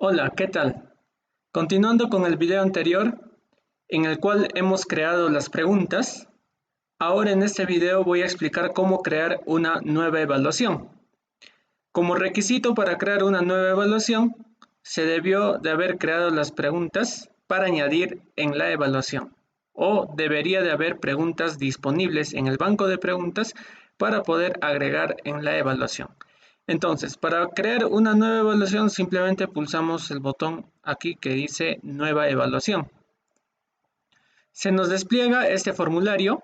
Hola, ¿qué tal? Continuando con el video anterior, en el cual hemos creado las preguntas, ahora en este video voy a explicar cómo crear una nueva evaluación. Como requisito para crear una nueva evaluación, se debió de haber creado las preguntas para añadir en la evaluación, o debería de haber preguntas disponibles en el banco de preguntas para poder agregar en la evaluación. Entonces, para crear una nueva evaluación, simplemente pulsamos el botón aquí que dice Nueva evaluación. Se nos despliega este formulario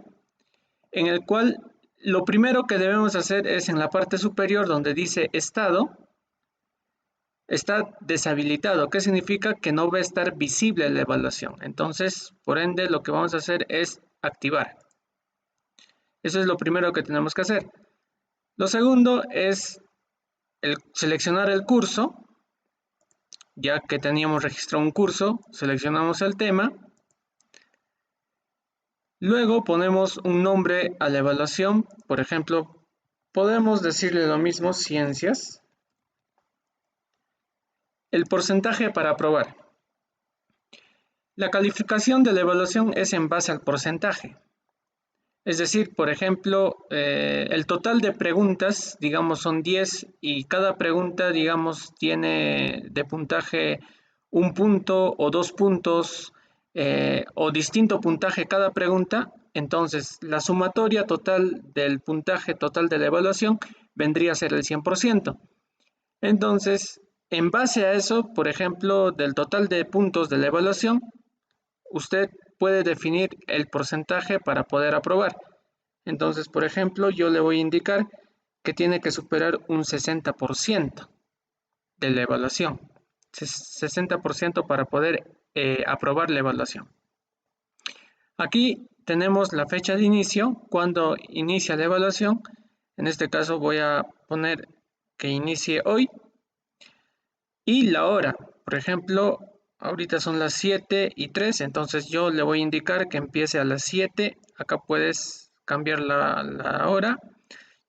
en el cual lo primero que debemos hacer es en la parte superior donde dice Estado, está deshabilitado. ¿Qué significa? Que no va a estar visible la evaluación. Entonces, por ende, lo que vamos a hacer es activar. Eso es lo primero que tenemos que hacer. Lo segundo es seleccionar el curso. Ya que teníamos registrado un curso, seleccionamos el tema. Luego ponemos un nombre a la evaluación. Por ejemplo, podemos decirle lo mismo, ciencias. El porcentaje para aprobar. La calificación de la evaluación es en base al porcentaje. Es decir, por ejemplo, el total de preguntas, digamos, son 10 y cada pregunta, digamos, tiene de puntaje un punto o 2 puntos o distinto puntaje cada pregunta. Entonces, la sumatoria total del puntaje total de la evaluación vendría a ser el 100%. Entonces, en base a eso, por ejemplo, del total de puntos de la evaluación, usted puede definir el porcentaje para poder aprobar. Entonces, por ejemplo, yo le voy a indicar que tiene que superar un 60% de la evaluación. 60% para poder aprobar la evaluación. Aquí tenemos la fecha de inicio, cuando inicia la evaluación. En este caso voy a poner que inicie hoy. Y la hora, por ejemplo, ahorita son las 7:03, entonces yo le voy a indicar que empiece a las 7. Acá puedes cambiar la hora.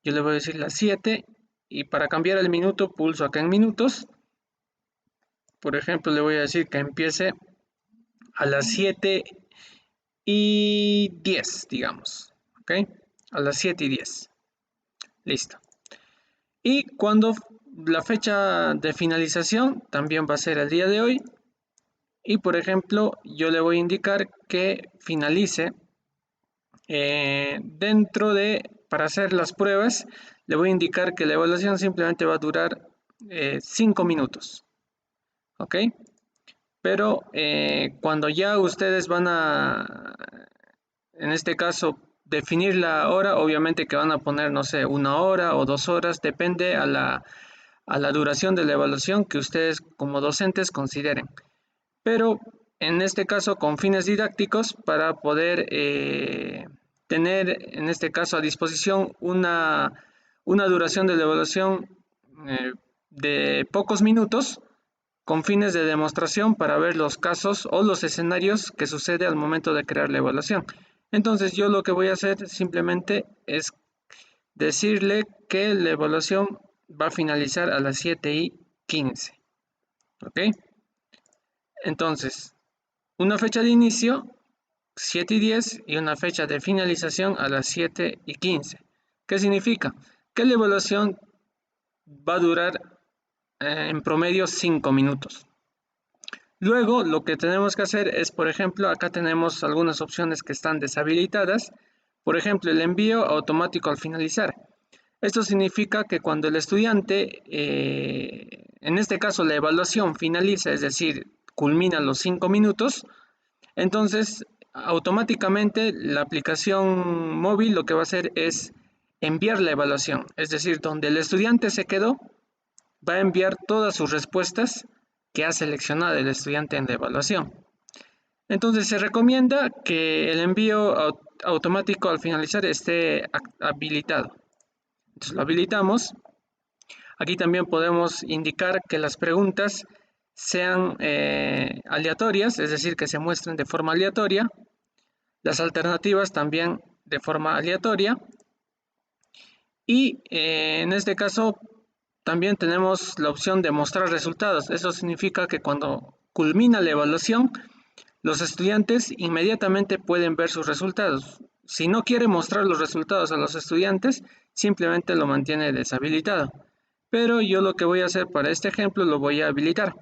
Yo le voy a decir las 7 y para cambiar el minuto pulso acá en minutos. Por ejemplo, le voy a decir que empiece a las 7:10, digamos. ¿Ok? A las 7:10. Listo. Y cuando la fecha de finalización también va a ser el día de hoy. Y por ejemplo, yo le voy a indicar que finalice para hacer las pruebas, le voy a indicar que la evaluación simplemente va a durar 5 minutos. ¿Ok? Pero cuando ya ustedes van a, en este caso, definir la hora, obviamente que van a poner, no sé, 1 hora o 2 horas, depende a la duración de la evaluación que ustedes como docentes consideren. Pero en este caso con fines didácticos para poder tener en este caso a disposición una duración de la evaluación de pocos minutos con fines de demostración para ver los casos o los escenarios que sucede al momento de crear la evaluación. Entonces yo lo que voy a hacer simplemente es decirle que la evaluación va a finalizar a las 7:15. ¿Ok? Entonces, una fecha de inicio 7:10 y una fecha de finalización a las 7:15. ¿Qué significa? Que la evaluación va a durar en promedio 5 minutos. Luego, lo que tenemos que hacer es, por ejemplo, acá tenemos algunas opciones que están deshabilitadas. Por ejemplo, el envío automático al finalizar. Esto significa que cuando el estudiante, en este caso la evaluación finaliza, es decir, culmina los 5 minutos, entonces automáticamente la aplicación móvil lo que va a hacer es enviar la evaluación, es decir, donde el estudiante se quedó, va a enviar todas sus respuestas que ha seleccionado el estudiante en la evaluación. Entonces se recomienda que el envío automático al finalizar esté habilitado. Entonces lo habilitamos. Aquí también podemos indicar que las preguntas sean aleatorias, es decir, que se muestren de forma aleatoria. Las alternativas también de forma aleatoria. Y en este caso también tenemos la opción de mostrar resultados. Eso significa que cuando culmina la evaluación, los estudiantes inmediatamente pueden ver sus resultados. Si no quiere mostrar los resultados a los estudiantes, simplemente lo mantiene deshabilitado. Pero yo lo que voy a hacer para este ejemplo lo voy a habilitar.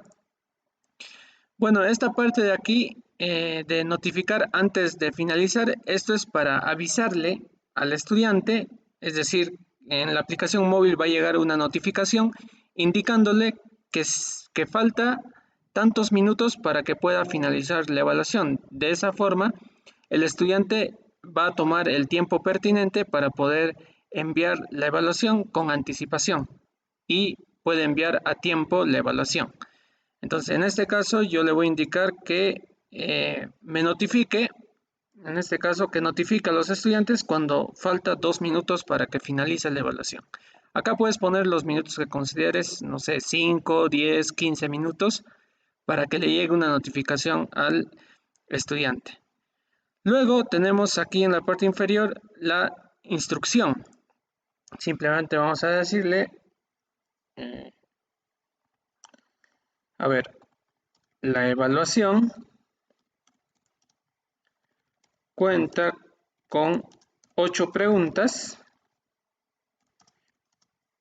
Bueno, esta parte de aquí de notificar antes de finalizar, esto es para avisarle al estudiante, es decir, en la aplicación móvil va a llegar una notificación indicándole que falta tantos minutos para que pueda finalizar la evaluación. De esa forma, el estudiante va a tomar el tiempo pertinente para poder enviar la evaluación con anticipación y puede enviar a tiempo la evaluación. Entonces, en este caso, yo le voy a indicar que me notifique, en este caso, que notifique a los estudiantes cuando falta 2 minutos para que finalice la evaluación. Acá puedes poner los minutos que consideres, no sé, 5, 10, 15 minutos, para que le llegue una notificación al estudiante. Luego tenemos aquí en la parte inferior la instrucción. Simplemente vamos a decirle, a ver, la evaluación cuenta con 8 preguntas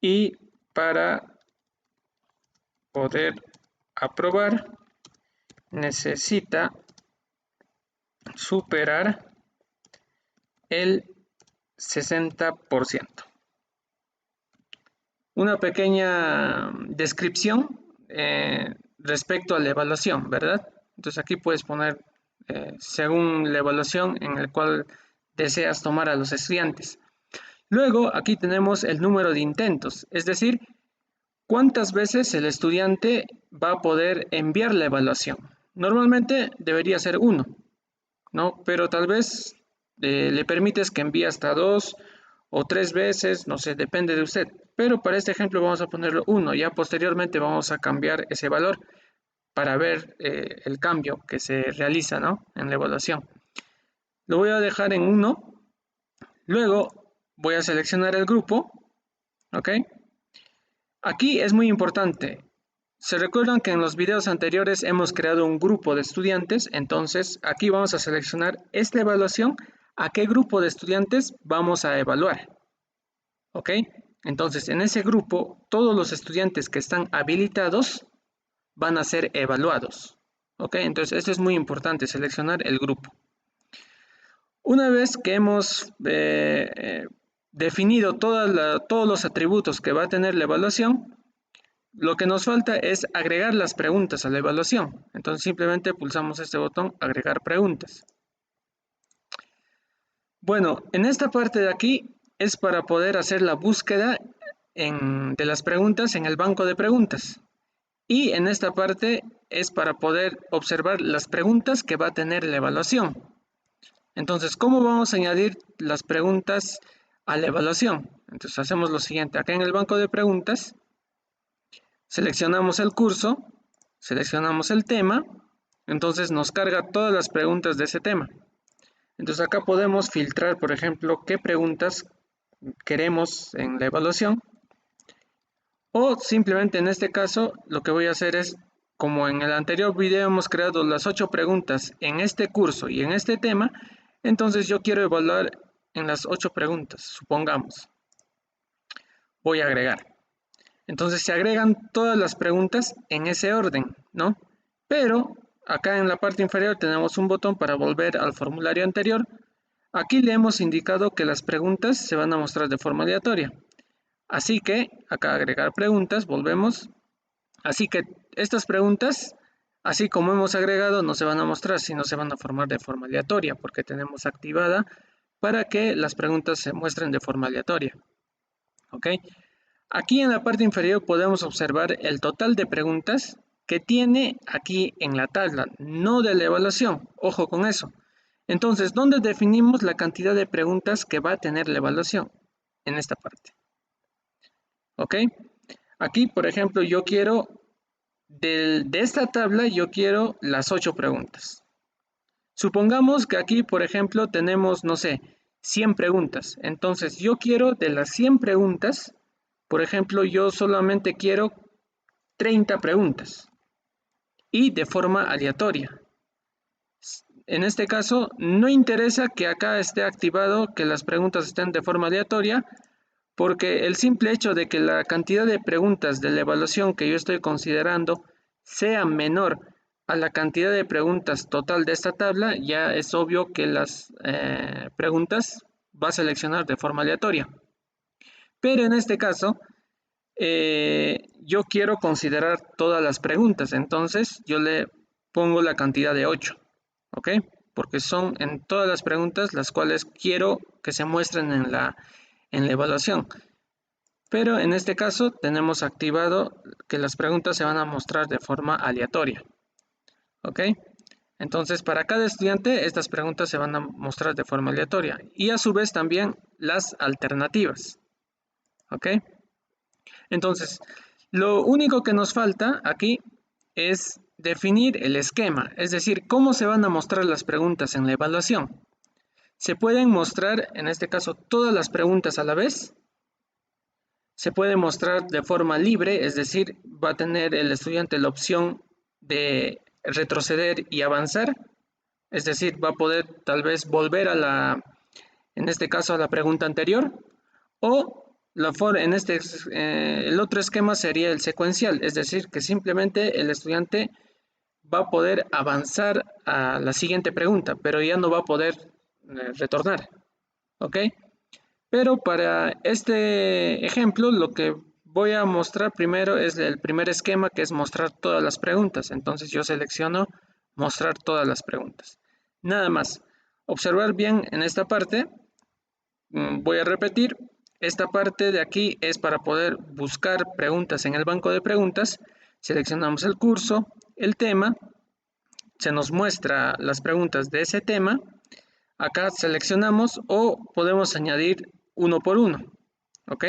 y para poder aprobar necesita superar el 60%. Una pequeña descripción respecto a la evaluación, ¿verdad? Entonces aquí puedes poner según la evaluación en la cual deseas tomar a los estudiantes. Luego aquí tenemos el número de intentos, es decir, cuántas veces el estudiante va a poder enviar la evaluación. Normalmente debería ser 1, ¿no? Pero tal vez le permites que envíe hasta 2 o 3 veces, no sé, depende de usted. Pero para este ejemplo vamos a ponerlo 1, ya posteriormente vamos a cambiar ese valor para ver el cambio que se realiza, ¿no?, en la evaluación. Lo voy a dejar en 1, luego voy a seleccionar el grupo, ¿ok? Aquí es muy importante. Se recuerdan que en los videos anteriores hemos creado un grupo de estudiantes, entonces aquí vamos a seleccionar esta evaluación, a qué grupo de estudiantes vamos a evaluar, ¿ok? Entonces en ese grupo todos los estudiantes que están habilitados van a ser evaluados, ¿ok? Entonces esto es muy importante, seleccionar el grupo. Una vez que hemos definido todos los atributos que va a tener la evaluación, lo que nos falta es agregar las preguntas a la evaluación. Entonces simplemente pulsamos este botón, agregar preguntas. Bueno, en esta parte de aquí es para poder hacer la búsqueda de las preguntas en el banco de preguntas. Y en esta parte es para poder observar las preguntas que va a tener la evaluación. Entonces, ¿cómo vamos a añadir las preguntas a la evaluación? Entonces hacemos lo siguiente, acá en el banco de preguntas, seleccionamos el curso, seleccionamos el tema, entonces nos carga todas las preguntas de ese tema. Entonces acá podemos filtrar, por ejemplo, qué preguntas queremos en la evaluación. O simplemente en este caso, lo que voy a hacer es, como en el anterior video hemos creado las 8 preguntas en este curso y en este tema, entonces yo quiero evaluar en las 8 preguntas, supongamos. Voy a agregar. Entonces se agregan todas las preguntas en ese orden, ¿no? Pero acá en la parte inferior tenemos un botón para volver al formulario anterior. Aquí le hemos indicado que las preguntas se van a mostrar de forma aleatoria. Así que acá agregar preguntas, volvemos. Así que estas preguntas, así como hemos agregado, no se van a mostrar, sino se van a formar de forma aleatoria, porque tenemos activada para que las preguntas se muestren de forma aleatoria. ¿Ok? Aquí en la parte inferior podemos observar el total de preguntas que tiene aquí en la tabla, no de la evaluación. Ojo con eso. Entonces, ¿dónde definimos la cantidad de preguntas que va a tener la evaluación? En esta parte. ¿Ok? Aquí, por ejemplo, yo quiero, de esta tabla, yo quiero las 8 preguntas. Supongamos que aquí, por ejemplo, tenemos, no sé, 100 preguntas. Entonces, yo quiero de las 100 preguntas, por ejemplo, yo solamente quiero 30 preguntas y de forma aleatoria. En este caso, no interesa que acá esté activado que las preguntas estén de forma aleatoria, porque el simple hecho de que la cantidad de preguntas de la evaluación que yo estoy considerando sea menor a la cantidad de preguntas total de esta tabla, ya es obvio que las preguntas va a seleccionar de forma aleatoria. Pero en este caso, yo quiero considerar todas las preguntas, entonces yo le pongo la cantidad de 8, ¿ok? Porque son en todas las preguntas las cuales quiero que se muestren en la evaluación. Pero en este caso tenemos activado que las preguntas se van a mostrar de forma aleatoria, ¿ok? Entonces para cada estudiante estas preguntas se van a mostrar de forma aleatoria y a su vez también las alternativas, ¿ok? Entonces, lo único que nos falta aquí es definir el esquema, es decir, cómo se van a mostrar las preguntas en la evaluación. Se pueden mostrar, en este caso, todas las preguntas a la vez. Se puede mostrar de forma libre, es decir, va a tener el estudiante la opción de retroceder y avanzar, es decir, va a poder tal vez volver a en este caso, a la pregunta anterior, o el otro esquema sería el secuencial, es decir, que simplemente el estudiante va a poder avanzar a la siguiente pregunta, pero ya no va a poder retornar, ¿ok? Pero para este ejemplo, lo que voy a mostrar primero es el primer esquema, que es mostrar todas las preguntas. Entonces yo selecciono mostrar todas las preguntas. Nada más. Observar bien en esta parte. Voy a repetir. Esta parte de aquí es para poder buscar preguntas en el banco de preguntas. Seleccionamos el curso, el tema. Se nos muestra las preguntas de ese tema. Acá seleccionamos o podemos añadir uno por uno, ¿ok?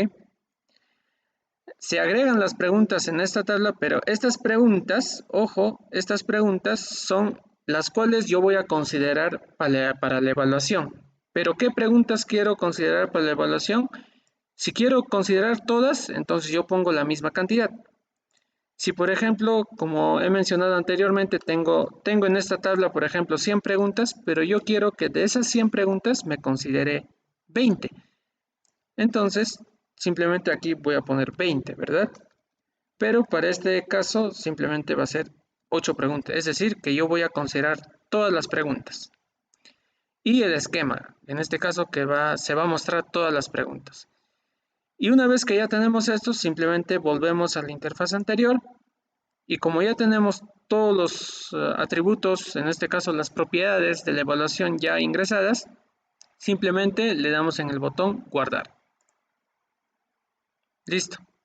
Se agregan las preguntas en esta tabla, pero estas preguntas, ojo, estas preguntas son las cuales yo voy a considerar para la evaluación. Pero ¿qué preguntas quiero considerar para la evaluación? Si quiero considerar todas, entonces yo pongo la misma cantidad. Si por ejemplo, como he mencionado anteriormente, tengo en esta tabla, por ejemplo, 100 preguntas, pero yo quiero que de esas 100 preguntas me considere 20. Entonces, simplemente aquí voy a poner 20, ¿verdad? Pero para este caso, simplemente va a ser 8 preguntas. Es decir, que yo voy a considerar todas las preguntas. Y el esquema, en este caso, se va a mostrar todas las preguntas. Y una vez que ya tenemos esto, simplemente volvemos a la interfaz anterior. Y como ya tenemos todos los atributos, en este caso las propiedades de la evaluación ya ingresadas, simplemente le damos en el botón guardar. Listo.